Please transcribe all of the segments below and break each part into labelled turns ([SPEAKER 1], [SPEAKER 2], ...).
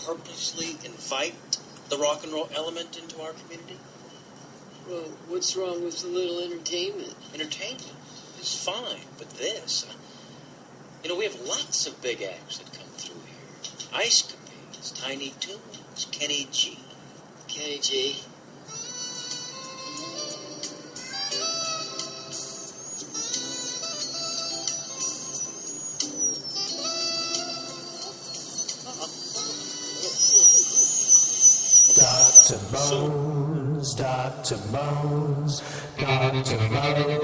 [SPEAKER 1] purposely invite the rock and roll element into our community?
[SPEAKER 2] Well, what's wrong with a little entertainment?
[SPEAKER 1] Entertainment is fine, but this... we have lots of big acts that come through here. Ice Capades, Tiny Toons, Kenny G.
[SPEAKER 2] Kenny G.
[SPEAKER 3] Dr. Bones, Dr. Bones, Dr. Bones.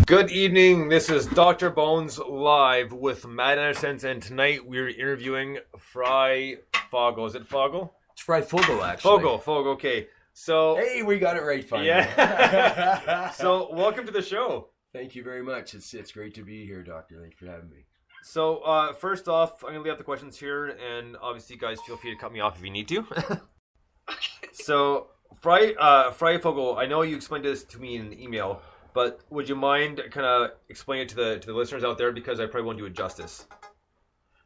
[SPEAKER 4] Good evening, this is Dr. Bones live with Matt Anderson, and tonight we're interviewing FryFogle. Is it Fogle?
[SPEAKER 5] It's FryFogle, actually.
[SPEAKER 4] Fogle, okay. So,
[SPEAKER 5] hey, we got it right finally.
[SPEAKER 4] Yeah. So, welcome to the show.
[SPEAKER 5] Thank you very much. It's great to be here, Doctor. Thanks for having me.
[SPEAKER 4] So, first off, I'm going to lay out the questions here, and obviously, guys, feel free to cut me off if you need to. So, FryFogle, I know you explained this to me in an email, but would you mind kind of explaining it to the listeners out there, because I probably won't do it justice.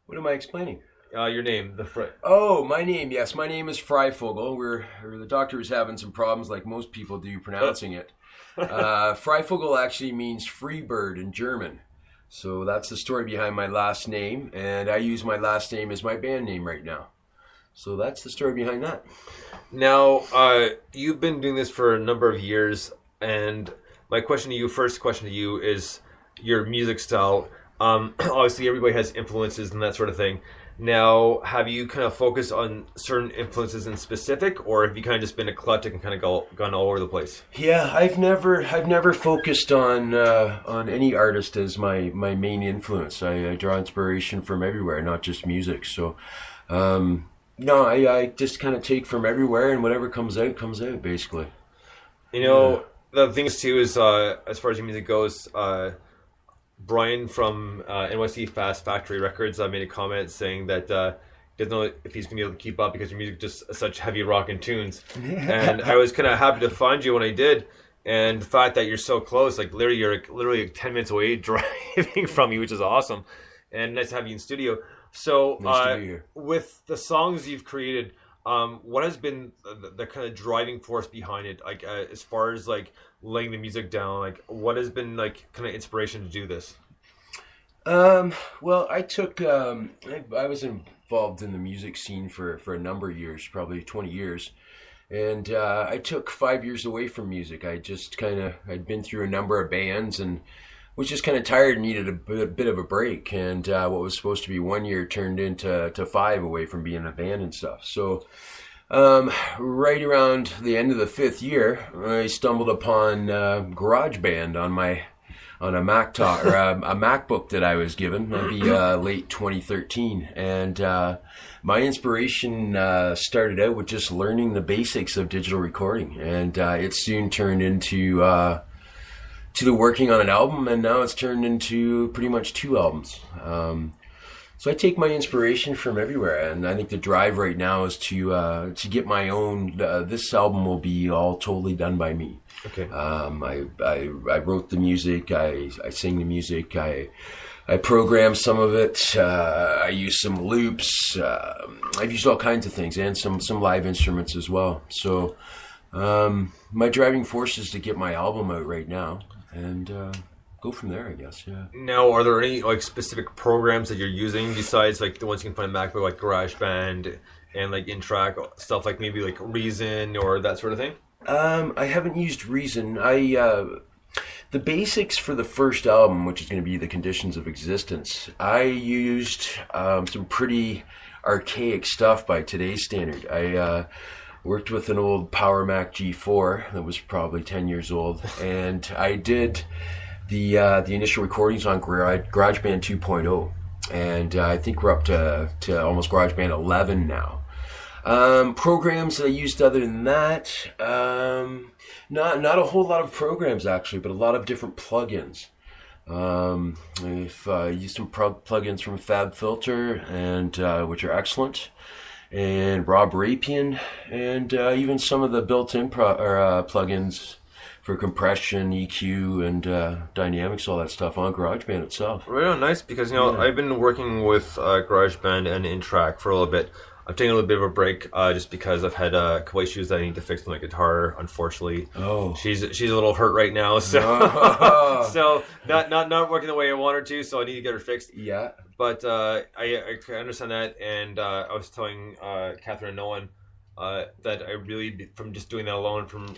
[SPEAKER 5] What am I explaining?
[SPEAKER 4] Your name,
[SPEAKER 5] Oh, my name. Yes, my name is FryFogle. The doctor was having some problems, like most people do, pronouncing it. FryFogle actually means free bird in German. So that's the story behind my last name, and I use my last name as my band name right now. So that's the story behind that.
[SPEAKER 4] Now, you've been doing this for a number of years, and my first question to you is your music style. Obviously, everybody has influences and that sort of thing. Now, have you kind of focused on certain influences in specific, or have you kind of just been eclectic and kind of gone all over the place?
[SPEAKER 5] Yeah, I've never focused on any artist as my main influence. I draw inspiration from everywhere, not just music. So, no, I just kind of take from everywhere, and whatever comes out, basically.
[SPEAKER 4] The things too is, as far as your music goes, Brian from NYC Fast Factory Records made a comment saying that he doesn't know if he's going to be able to keep up because your music just such heavy rock and tunes. And I was kind of happy to find you when I did. And the fact that you're so close, like you're literally 10 minutes away driving from you, which is awesome. And nice to have you in studio. So
[SPEAKER 5] nice to be here.
[SPEAKER 4] With the songs you've created, what has been the kind of driving force behind it? Like as far as like laying the music down, like what has been like kind of inspiration to do this?
[SPEAKER 5] Well, I took I was involved in the music scene for a number of years, probably 20 years, and I took 5 years away from music. I'd been through a number of bands and was just kind of tired and needed a bit of a break. And what was supposed to be 1 year turned into 5 away from being in a band and stuff. So right around the end of the 5th year, I stumbled upon GarageBand on a Mac or a MacBook that I was given, maybe late 2013. And my inspiration started out with just learning the basics of digital recording. And it soon turned into to the working on an album, and now it's turned into pretty much 2 albums. So I take my inspiration from everywhere, and I think the drive right now is to get my own. This album will be all totally done by me.
[SPEAKER 4] Okay.
[SPEAKER 5] I wrote the music. I sing the music. I program some of it. I use some loops. I've used all kinds of things and some live instruments as well. So my driving force is to get my album out right now and go from there, I guess. Yeah.
[SPEAKER 4] Now, are there any like specific programs that you're using besides like the ones you can find on MacBook, like GarageBand and like in-track stuff, like maybe like Reason or that sort of thing?
[SPEAKER 5] I haven't used Reason. The basics for the first album, which is going to be The Conditions of Existence, I used some pretty archaic stuff by today's standard. I worked with an old Power Mac G4 that was probably 10 years old, and I did the initial recordings on GarageBand 2.0, and I think we're up to almost GarageBand 11 now. Programs that I used other than that, not a whole lot of programs actually, but a lot of different plugins. I've used some plugins from FabFilter, and which are excellent, and Rob Rapian, and even some of the built-in plugins for compression, EQ, and dynamics, all that stuff on GarageBand itself.
[SPEAKER 4] Right on, nice, because I've been working with GarageBand and in-track for a little bit. I'm taking a little bit of a break just because I've had a couple issues that I need to fix with my guitar. Unfortunately, she's a little hurt right now, so so not working the way I want her to. So I need to get her fixed.
[SPEAKER 5] Yeah,
[SPEAKER 4] but I understand that, and I was telling Catherine and Nolan that I really, from just doing that alone, from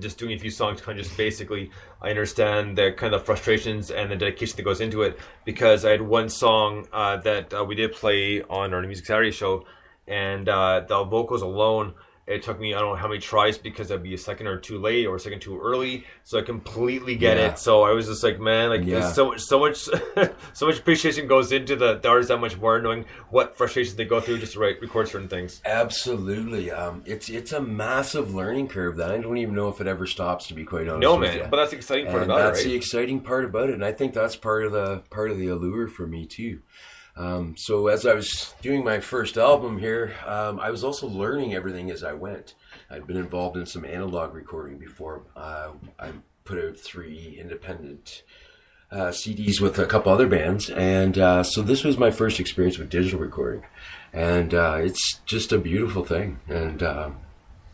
[SPEAKER 4] just doing a few songs, kind of just basically, I understand the kind of frustrations and the dedication that goes into it. Because I had one song that we did play on our Music Saturday show. And the vocals alone, it took me, I don't know how many tries, because I'd be a second or two late or a second too early. So I completely get it. So I was just like, man, like there's so much so much appreciation goes into the artist, that much more, knowing what frustrations they go through just to record certain things.
[SPEAKER 5] Absolutely. It's a massive learning curve that I don't even know if it ever stops, to be quite honest.
[SPEAKER 4] No,
[SPEAKER 5] with
[SPEAKER 4] man,
[SPEAKER 5] you.
[SPEAKER 4] but that's the exciting part about it, right?
[SPEAKER 5] That's the exciting part about it, and I think that's part of the allure for me too. So as I was doing my first album here, I was also learning everything as I went. I'd been involved in some analog recording before. I put out 3 independent CDs with a couple other bands, and so this was my first experience with digital recording, and it's just a beautiful thing. And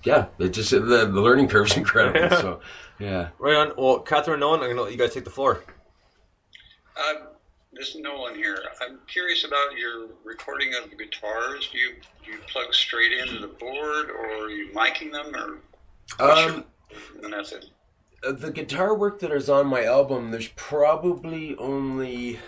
[SPEAKER 5] it just the learning curve's incredible. So yeah,
[SPEAKER 4] right on. Well, Catherine, Nolan, I'm gonna let you guys take the floor.
[SPEAKER 6] This is Nolan here. I'm curious about your recording of the guitars. Do you plug straight into the board, or are you miking them, or what's your method?
[SPEAKER 5] The guitar work that is on my album, there's probably only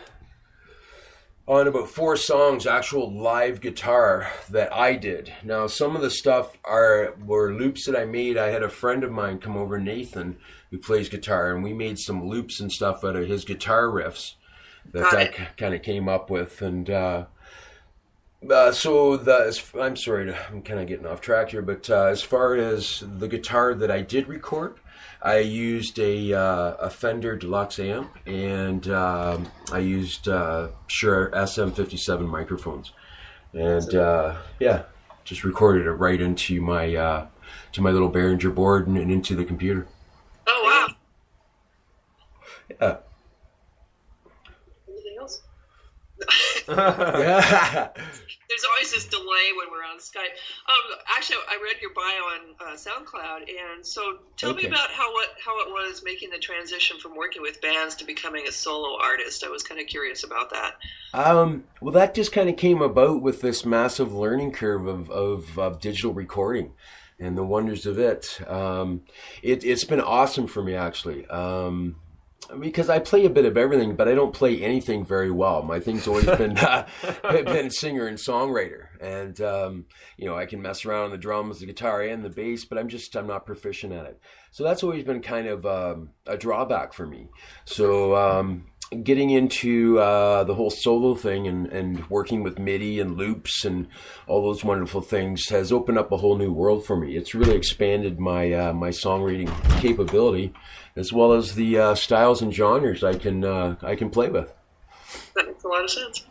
[SPEAKER 5] on about 4 songs actual live guitar that I did. Now, some of the stuff were loops that I made. I had a friend of mine come over, Nathan, who plays guitar, and we made some loops and stuff out of his guitar riffs that I kind of came up with. And I'm sorry, I'm kind of getting off track here, but as far as the guitar that I did record, I used a Fender Deluxe amp, and I used Shure SM57 microphones, and just recorded it right into my little Behringer board and into the computer.
[SPEAKER 2] Oh wow!
[SPEAKER 5] Yeah.
[SPEAKER 2] Yeah. There's always this delay when we're on Skype. Actually, I read your bio on SoundCloud, and so tell me about how it was making the transition from working with bands to becoming a solo artist. I was kind of curious about that.
[SPEAKER 5] Well, that just kind of came about with this massive learning curve of digital recording and the wonders of it. It's been awesome for me, actually. Because I play a bit of everything, but I don't play anything very well. My thing's always been singer and songwriter, and I can mess around on the drums, the guitar, and the bass, but I'm not proficient at it. So that's always been kind of a drawback for me. So getting into the whole solo thing and working with MIDI and loops and all those wonderful things has opened up a whole new world for me. It's really expanded my songwriting capability, as well as the styles and genres I can play with.
[SPEAKER 2] That makes a lot of sense.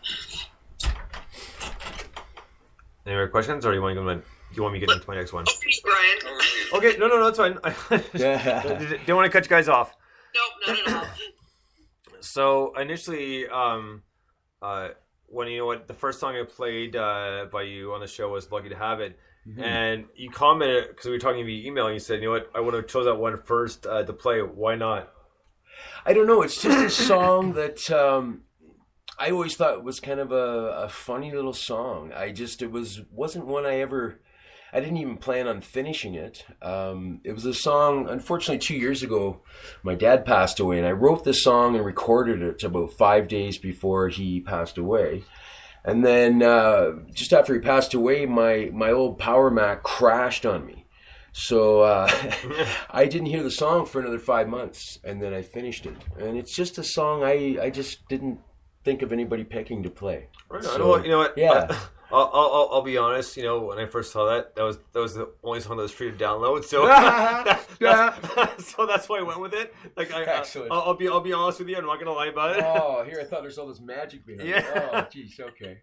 [SPEAKER 4] Any more questions, or do you want me to get into my next one?
[SPEAKER 2] Okay, Brian.
[SPEAKER 4] Okay, no, that's fine. Don't want to cut you guys off.
[SPEAKER 2] Nope, not at all.
[SPEAKER 4] So initially, when the first song I played by you on the show was "Lucky to Have It," and you commented, because we were talking via email, and you said, "You know what? I would have chose that one first to play. Why not?"
[SPEAKER 5] I don't know. It's just a song that I always thought was kind of a funny little song. Wasn't one I didn't even plan on finishing it. It was a song, unfortunately, 2 years ago, my dad passed away, and I wrote this song and recorded it about 5 days before he passed away. And then just after he passed away, my old Power Mac crashed on me. So I didn't hear the song for another 5 months, and then I finished it. And it's just a song I just didn't think of anybody picking to play.
[SPEAKER 4] Right.
[SPEAKER 5] So,
[SPEAKER 4] you know what?
[SPEAKER 5] Yeah.
[SPEAKER 4] I'll be honest. You know, when I first saw that was the only song that was free to download. So so that's why I went with it. Like,
[SPEAKER 5] Excellent.
[SPEAKER 4] I'll be honest with you. I'm not gonna lie about it.
[SPEAKER 5] Oh, here I thought there's all this magic behind it. Oh, jeez. Okay.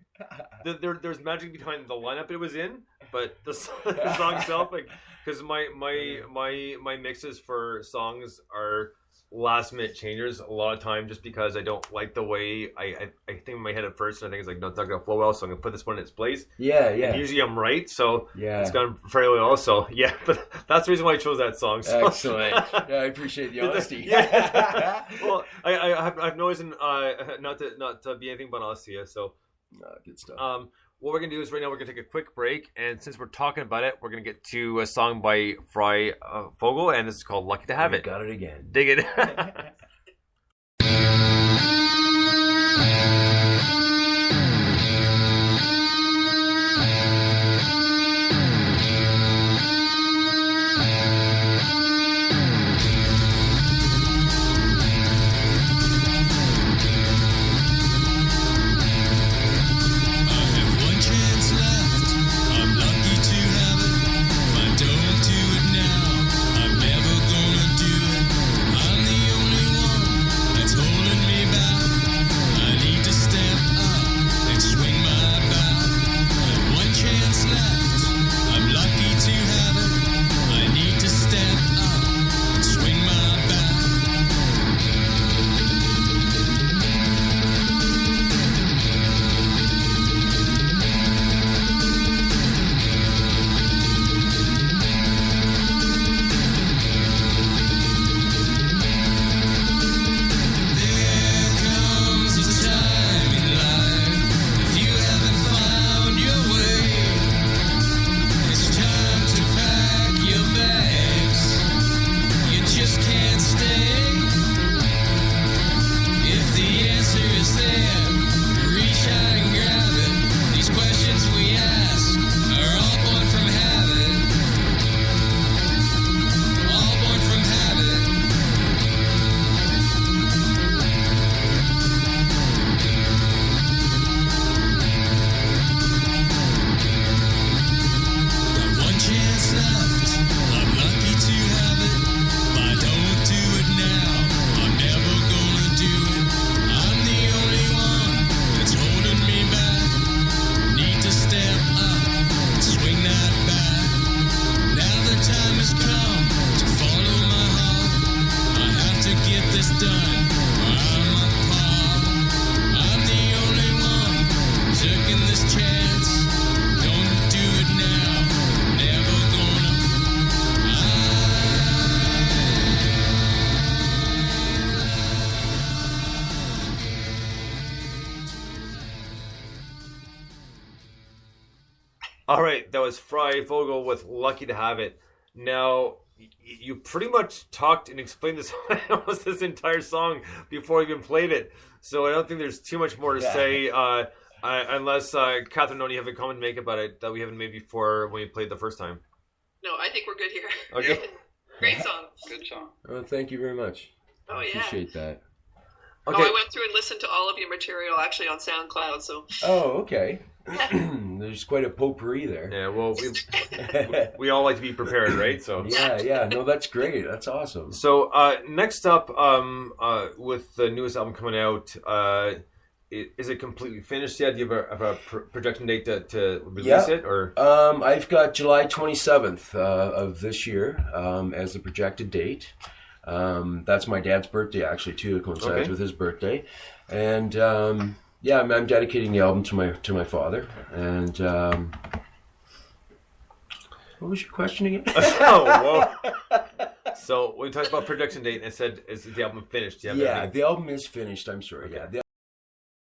[SPEAKER 4] There's magic behind the lineup it was in, but the song itself, like, because my mixes for songs are last minute changers a lot of time, just because I don't like the way I think in my head at first, and I think it's like, no, it's not gonna flow well, so I'm gonna put this one in its place.
[SPEAKER 5] Yeah.
[SPEAKER 4] And usually I'm right, so
[SPEAKER 5] Yeah.
[SPEAKER 4] it's gone fairly well. So yeah, but that's the reason why I chose that song. So.
[SPEAKER 5] Excellent. Yeah, I appreciate the honesty.
[SPEAKER 4] Yeah. Well, I've no reason not to be anything but honest to you. So
[SPEAKER 5] good stuff.
[SPEAKER 4] what we're gonna do is right now we're gonna take a quick break, and since we're talking about it, we're gonna get to a song by FryFogle, and this is called "Lucky to Have It."
[SPEAKER 5] Got it again.
[SPEAKER 4] Dig it. All right, that was FryFogle with "Lucky to Have It." Now, you pretty much talked and explained this almost this entire song before we even played it, so I don't think there's too much more to say, unless, Catherine, don't you have a comment to make about it that we haven't made before when we played the first time?
[SPEAKER 2] No, I think we're good here.
[SPEAKER 4] Okay.
[SPEAKER 2] Great song.
[SPEAKER 6] Good song.
[SPEAKER 5] Oh, thank you very much.
[SPEAKER 2] Oh,
[SPEAKER 5] I
[SPEAKER 2] yeah.
[SPEAKER 5] appreciate that.
[SPEAKER 2] Okay. Oh, I went through and listened to all of your material actually on SoundCloud. So.
[SPEAKER 5] Oh, okay. There's quite a potpourri there.
[SPEAKER 4] Yeah, well, we all like to be prepared, right? So
[SPEAKER 5] yeah. No, that's great. That's awesome.
[SPEAKER 4] So next up, with the newest album coming out, is it completely finished yet? Do you have a projection date to release it, or?
[SPEAKER 5] I've got July 27th of this year as the projected date. That's my dad's birthday, actually, too. It coincides with his birthday, and I'm dedicating the album to my father. And what was your question again?
[SPEAKER 4] Oh, whoa. So we talked about production date and it said, is the album finished? Do you have
[SPEAKER 5] Yeah,
[SPEAKER 4] everything?
[SPEAKER 5] the album is finished. I'm sorry.
[SPEAKER 4] Okay.
[SPEAKER 5] Yeah, the